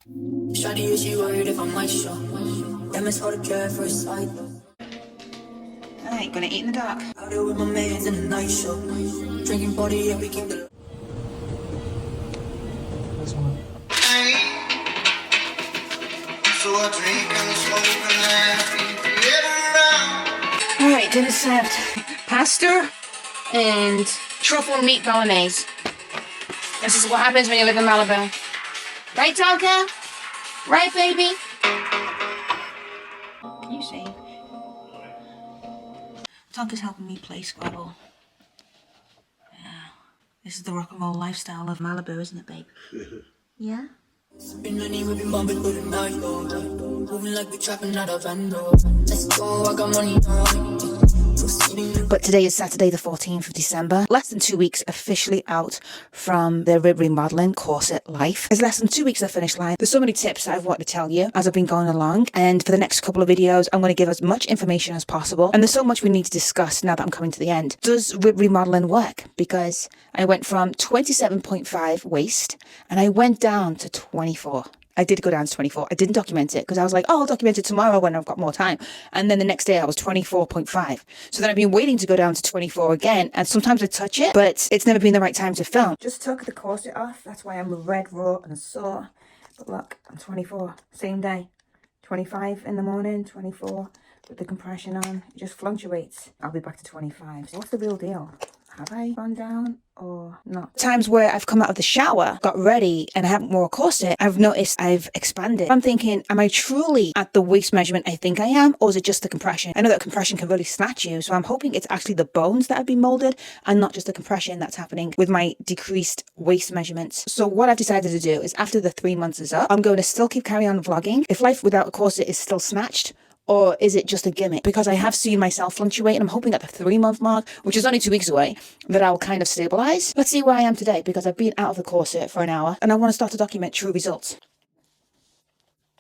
Shawty, is she worried if I might show? Damn, it's hard to care for a sight. Alright, gonna eat in the dark. Out there with my mans in the night show. Drinking body and we keep the... This one. So I drink and smoke and laugh around. Alright, dinner served. Pasta and truffle meat bolognese. This is what happens when you live in Malibu. Right, Tonka? Right, baby? You see. Tonka's helping me play Scrabble. Yeah. This is the rock and roll lifestyle of Malibu, isn't it, babe? Yeah? Been any we've been bumping through the night, moving like we trapping out of van. Let's go, I got money now. But today is Saturday the 14th of December. Less than 2 weeks officially out from the Rib Remodeling Corset life. It's less than 2 weeks to the finish line. There's so many tips that I've wanted to tell you as I've been going along. And for the next couple of videos, I'm going to give as much information as possible. And there's so much we need to discuss now that I'm coming to the end. Does Rib Remodeling work? Because I went from 27.5 waist and I went down to 24. I did go down to 24. I didn't document it because I was like, oh, I'll document it tomorrow when I've got more time. And then the next day I was 24.5. So then I've been waiting to go down to 24 again. And sometimes I touch it, but it's never been the right time to film. Just took the corset off. That's why I'm red, raw and sore. But look, I'm 24. Same day. 25 in the morning, 24 with the compression on. It just fluctuates. I'll be back to 25. So what's the real deal? Have I gone down or not? Times where I've come out of the shower, got ready, and I haven't worn a corset, I've noticed I've expanded. I'm thinking, am I truly at the waist measurement I think I am, or is it just the compression? I know that compression can really snatch you, so I'm hoping it's actually the bones that have been molded and not just the compression that's happening with my decreased waist measurements. So what I've decided to do is after the 3 months is up, I'm going to still keep carrying on vlogging. If life without a corset is still snatched, or is it just a gimmick? Because I have seen myself fluctuate and I'm hoping at the 3 month mark, which is only 2 weeks away, that I'll kind of stabilize. Let's see where I am today because I've been out of the corset for an hour and I want to start to document true results.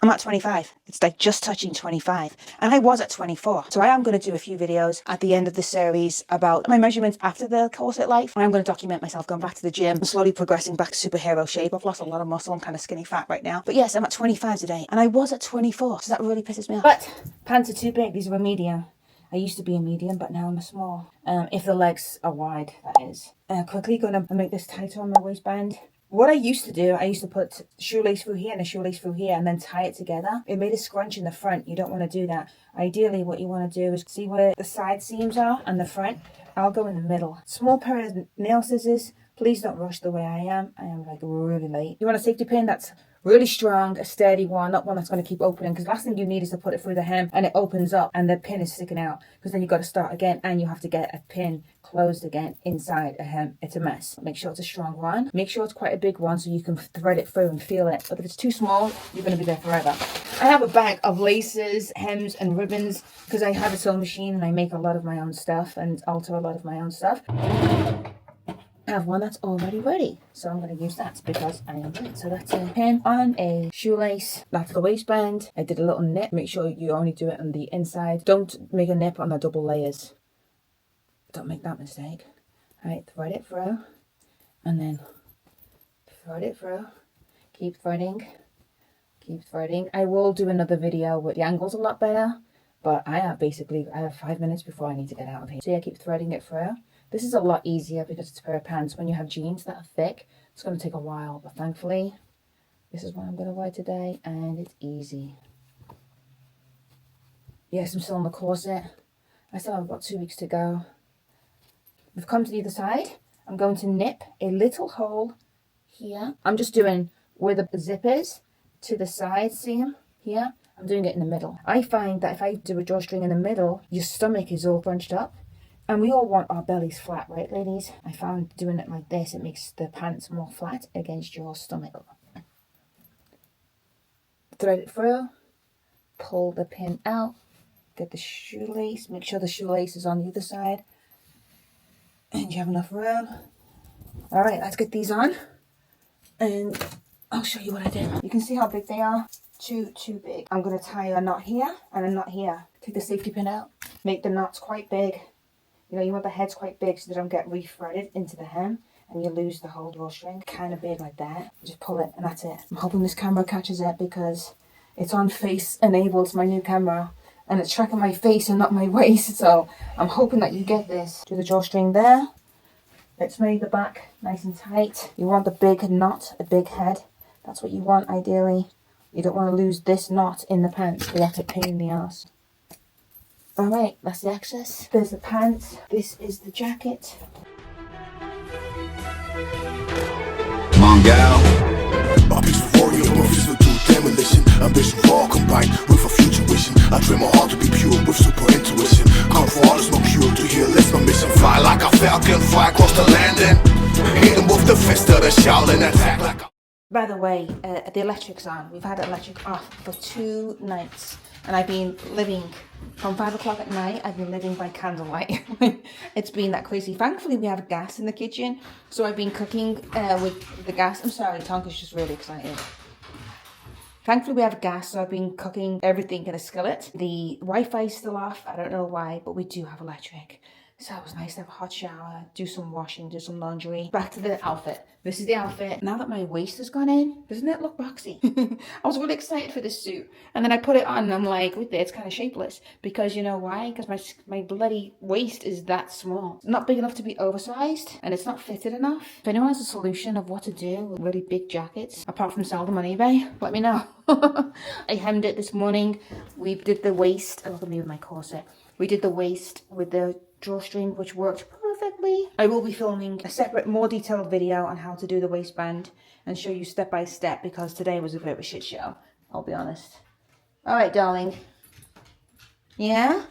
I'm at 25. It's like just touching 25. And I was at 24. So I am going to do a few videos at the end of the series about my measurements after the corset life. I'm going to document myself going back to the gym and slowly progressing back to superhero shape. I've lost a lot of muscle. I'm kind of skinny fat right now. But yes, I'm at 25 today. And I was at 24. So that really pisses me off. But pants are too big. These are a medium. I used to be a medium, but now I'm a small. If the legs are wide, that is. Quickly going to make this tighter on my waistband. What I used to do, I used to put shoelace through here and a shoelace through here and then tie it together. It made a scrunch in the front. You don't want to do that. Ideally, what you want to do is see where the side seams are and the front. I'll go in the middle. Small pair of nail scissors. Please don't rush the way I am. I am like really late. You want a safety pin that's really strong, a sturdy one, not one that's going to keep opening, because last thing you need is to put it through the hem and it opens up and the pin is sticking out, because then you've got to start again and you have to get a pin closed again inside a hem. It's a mess. Make sure it's a strong one. Make sure it's quite a big one so you can thread it through and feel it. But if it's too small, you're going to be there forever. I have a bag of laces, hems and ribbons because I have a sewing machine and I make a lot of my own stuff and alter a lot of my own stuff. I have one that's already ready, so I'm going to use that because I am ready. So that's a pin on a shoelace. That's the waistband. I did a little nip. Make sure you only do it on the inside. Don't make a nip on the double layers. Don't make that mistake. Alright, thread it through and then thread it through. Keep threading. Keep threading. I will do another video where the angle's a lot better, but I have 5 minutes before I need to get out of here. So yeah, keep threading it through. This is a lot easier because it's a pair of pants. When you have jeans that are thick, it's going to take a while. But thankfully, this is what I'm going to wear today, and it's easy. Yes, I'm still on the corset. I still have about 2 weeks to go. We've come to the other side. I'm going to nip a little hole here. I'm just doing where the zip is to the side seam here. I'm doing it in the middle. I find that if I do a drawstring in the middle, your stomach is all bunched up. And we all want our bellies flat, right, ladies? I found doing it like this, it makes the pants more flat against your stomach. Thread it through, pull the pin out, get the shoelace, make sure the shoelace is on the other side, and you have enough room. All right, let's get these on, and I'll show you what I did. You can see how big they are. Too big. I'm gonna tie a knot here and a knot here. Take the safety pin out, make the knots quite big. You know, you want the heads quite big so they don't get re-threaded into the hem. and you lose the whole drawstring. Kind of big like that. Just pull it and that's it. I'm hoping this camera catches it because it's on face enabled, my new camera, and it's tracking my face and not my waist. So I'm hoping that you get this. Do the drawstring there. Let's make the back nice and tight. You want the big knot, a big head. That's what you want ideally. You don't want to lose this knot in the pants. That's a pain in the ass. Alright, that's the excess. There's the pants. This is the jacket. Mongal. A peaceful warrior, refusal to demolition. Ambition raw combined with a future vision. I dream my heart to be pure with super intuition. Come for all is no cure to heal, let's no mission. Fly like a falcon, fly across the landing. Hit them with the fist of the Shaolin, attack like a... By the way, the electric's on. We've had electric off for 2 nights. And I've been living from 5 o'clock at night. I've been living by candlelight. It's been that crazy. Thankfully, we have gas in the kitchen. So I've been cooking with the gas. I'm sorry, Tonka's just really excited. Thankfully, we have gas, so I've been cooking everything in a skillet. The Wi-Fi is still off. I don't know why, but we do have electric. So it was nice to have a hot shower, do some washing, do some laundry. Back to the outfit. This is the outfit. Now that my waist has gone in, doesn't it look boxy? I was really excited for this suit. And then I put it on and I'm like, wait there, it's kind of shapeless. Because you know why? Because my bloody waist is that small. It's not big enough to be oversized and it's not fitted enough. If anyone has a solution of what to do with really big jackets, apart from sell them on eBay, let me know. I hemmed it this morning. We did the waist. Look at me with my corset. We did the waist with the drawstring, which worked perfectly. I will be filming a separate, more detailed video on how to do the waistband and show you step by step because today was a bit of a shit show, I'll be honest. Alright, darling. Yeah?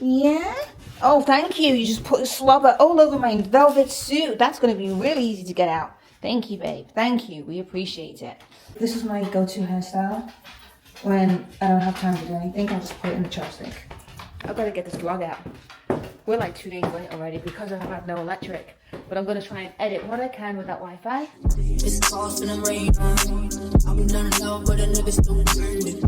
Yeah? Oh, thank you. You just put slobber all over my velvet suit. That's going to be really easy to get out. Thank you, babe. Thank you. We appreciate it. This is my go-to hairstyle when I don't have time to do anything. I'll just put it in the chopstick. I've got to get this vlog out. We're like 2 days late already because I've had no electric. But I'm going to try and edit what I can with that Wi-Fi. It's tossing and rain. I'll be done now, but a nigga still burning.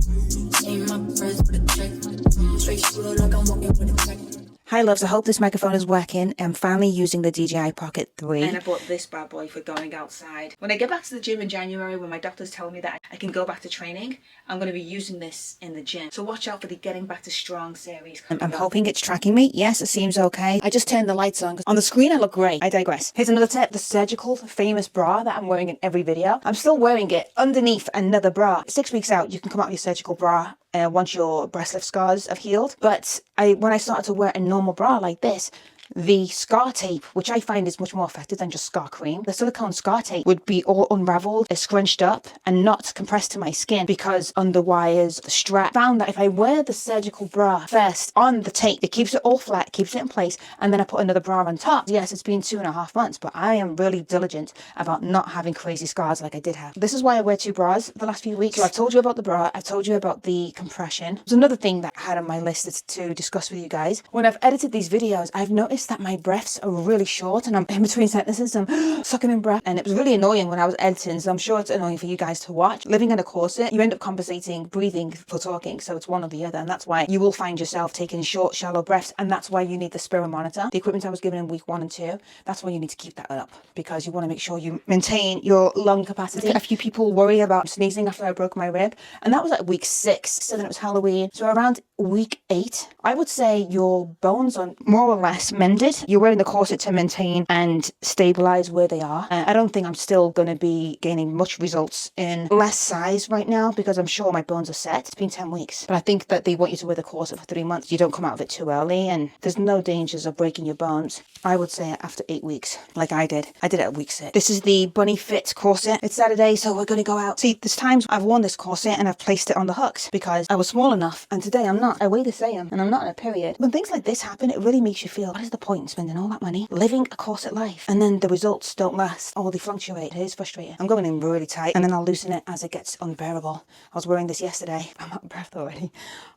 Ain't my prayers for the check. Straight shooter like I'm walking with a check. Hi loves, I hope this microphone is working. I'm finally using the DJI Pocket 3. And I bought this bad boy for going outside. When I get back to the gym in January, when my doctors tell me that I can go back to training, I'm going to be using this in the gym. So watch out for the Getting Back to Strong series. I'm hoping it's tracking me. Yes, it seems okay. I just turned the lights on. On the screen I look great. I digress. Here's another tip. The surgical famous bra that I'm wearing in every video. I'm still wearing it underneath another bra. 6 weeks out, you can come out with your surgical bra once your breast lift scars have healed. But when I started to wear a normal bra like this, the scar tape, which I find is much more effective than just scar cream, the silicone scar tape would be all unraveled, scrunched up and not compressed to my skin because on the wires, the strap. Found that if I wear the surgical bra first on the tape, it keeps it all flat, keeps it in place, and then I put another bra on top. Yes, it's been 2.5 months, but I am really diligent about not having crazy scars like I did have. This is why I wear 2 bras the last few weeks. So I've told you about the bra, I've told you about the compression. There's another thing that I had on my list to discuss with you guys. When I've edited these videos, I've noticed that my breaths are really short and I'm in between sentences, I'm sucking in breath, and it was really annoying when I was editing, so I'm sure it's annoying for you guys to watch. Living in a corset, you end up compensating breathing for talking, so it's one or the other, and that's why you will find yourself taking short, shallow breaths, and that's why you need the Spiro monitor. The equipment I was given in week 1 and 2, that's why you need to keep that up, because you want to make sure you maintain your lung capacity. A few people worry about sneezing after I broke my rib, and that was at week 6, so then it was Halloween, so around week 8, I would say your bones are more or less mended. You're wearing the corset to maintain and stabilize where they are. I don't think I'm still going to be gaining much results in less size right now because I'm sure my bones are set. It's been 10 weeks, but I think that they want you to wear the corset for 3 months. You don't come out of it too early, and there's no dangers of breaking your bones. I would say after 8 weeks, like I did. I did it at week 6. This is the Bunny Fit corset. It's Saturday, so we're going to go out. See, there's times I've worn this corset and I've placed it on the hooks because I was small enough, and today I'm not. I weigh the same, and I'm not in a period. When things like this happen, it really makes you feel, what is the point in spending all that money living a corset life and then the results don't last or they fluctuate? It is frustrating. I'm going in really tight and then I'll loosen it as it gets unbearable. I was wearing this yesterday. I'm out of breath already.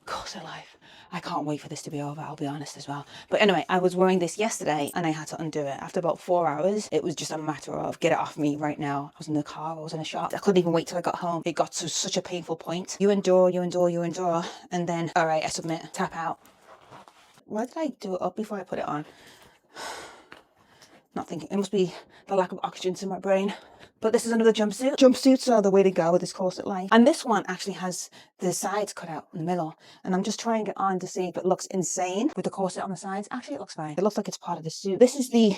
Corset life. I can't wait for this to be over, I'll be honest as well. But anyway, I was wearing this yesterday and I had to undo it. After about 4 hours, it was just a matter of get it off me right now. I was in the car, I was in a shop. I couldn't even wait till I got home. It got to such a painful point. You endure, you endure, you endure. And then, all right, I submit, tap out. Why did I do it up before I put it on? Not thinking, it must be the lack of oxygen to my brain. But this is another jumpsuit. Jumpsuits are the way to go with this corset life. And this one actually has the sides cut out in the middle. And I'm just trying it on to see if it looks insane with the corset on the sides. Actually, it looks fine. It looks like it's part of the suit. This is the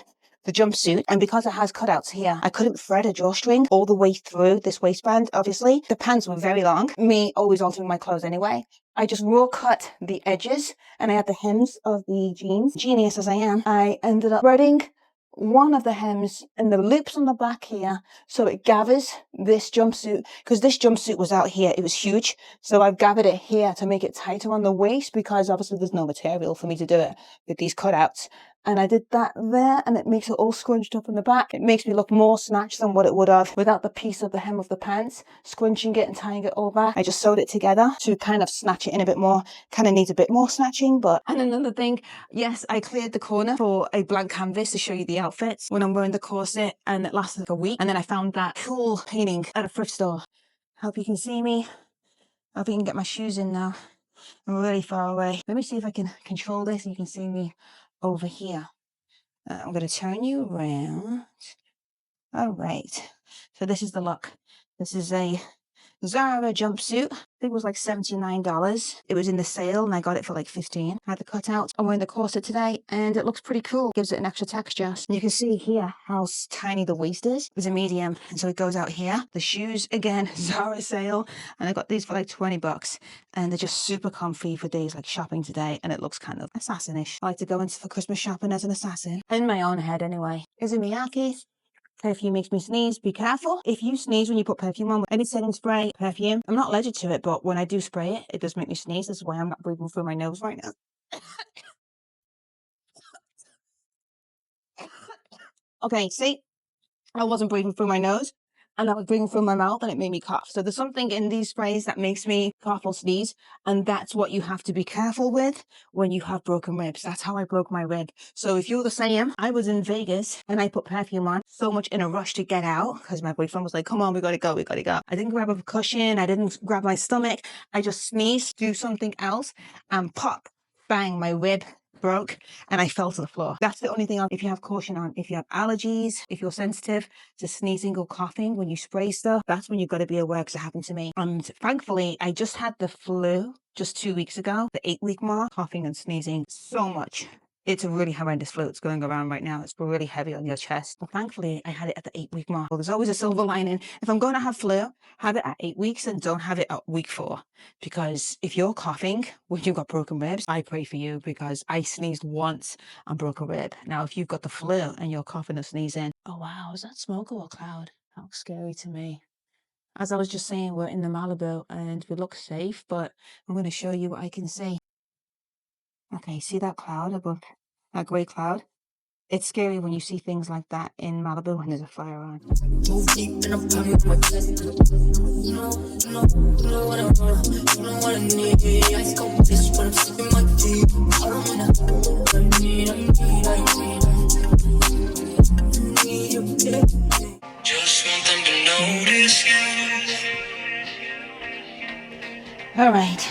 jumpsuit, and because it has cutouts here, I couldn't thread a drawstring all the way through this waistband. Obviously, the pants were very long. Me always altering my clothes anyway. I just raw cut the edges, and I had the hems of the jeans. Genius as I am, I ended up threading one of the hems and the loops on the back here, so it gathers this jumpsuit, because this jumpsuit was out here, it was huge, so I've gathered it here to make it tighter on the waist, because obviously there's no material for me to do it with these cutouts. And I did that there, and it makes it all scrunched up in the back. It makes me look more snatched than what it would have without the piece of the hem of the pants, scrunching it and tying it all back. I just sewed it together to kind of snatch it in a bit more. Kind of needs a bit more snatching, but... And another thing, yes, I cleared the corner for a blank canvas to show you the outfits when I'm wearing the corset, and it lasted like a week. And then I found that cool painting at a thrift store. Hope you can see me. Hope you can get my shoes in now. I'm really far away. Let me see if I can control this and you can see me over here. I'm going to turn you around. All right. So this is the look. This is a Zara jumpsuit. I think it was like $79. It was in the sale and I got it for like $15. I had the cutout. I'm wearing the corset today and it looks pretty cool. Gives it an extra texture. And you can see here how tiny the waist is. It's a medium, and so it goes out here. The shoes, again, Zara sale, and I got these for like $20, and they're just super comfy for days like shopping today, and it looks kind of assassinish. I like to go into for Christmas shopping as an assassin. In my own head anyway. Is it Miyake? Perfume makes me sneeze. Be careful. If you sneeze when you put perfume on, any setting spray, perfume, I'm not allergic to it, but when I do spray it, it does make me sneeze. This is why I'm not breathing through my nose right now. Okay, see? I wasn't breathing through my nose, and I was breathing through my mouth, and it made me cough. So there's something in these sprays that makes me cough or sneeze, and that's what you have to be careful with when you have broken ribs. That's how I broke my rib. So if you're the same, I was in Vegas, and I put perfume on, so much in a rush to get out, because my boyfriend was like, come on, we gotta go, we gotta go. I didn't grab a cushion, I didn't grab my stomach, I just sneezed, do something else, and pop, bang, my rib broke and I fell to the floor. That's the only thing if you have caution on. If you have allergies, if you're sensitive to sneezing or coughing when you spray stuff, that's when you've got to be aware, because it happened to me. And thankfully, I just had the flu just 2 weeks ago, the 8-week mark, coughing and sneezing so much. It's a really horrendous flu that's going around right now. It's really heavy on your chest. But thankfully, I had it at the 8-week mark. Well, there's always a silver lining. If I'm going to have flu, have it at 8 weeks and don't have it at week 4. Because if you're coughing when you've got broken ribs, I pray for you, because I sneezed once and broke a rib. Now, if you've got the flu and you're coughing or sneezing, oh wow, is that smoke or a cloud? That looks scary to me. As I was just saying, we're in the Malibu and we look safe, but I'm going to show you what I can see. Okay, see that cloud above, that grey cloud? It's scary when you see things like that in Malibu when there's a fire on. Move deep and I'm coming with my chest. You know what I want. You know what I need. I go bitch when I'm sipping my tea. I don't wanna. I need you. Just want them to notice you. All right.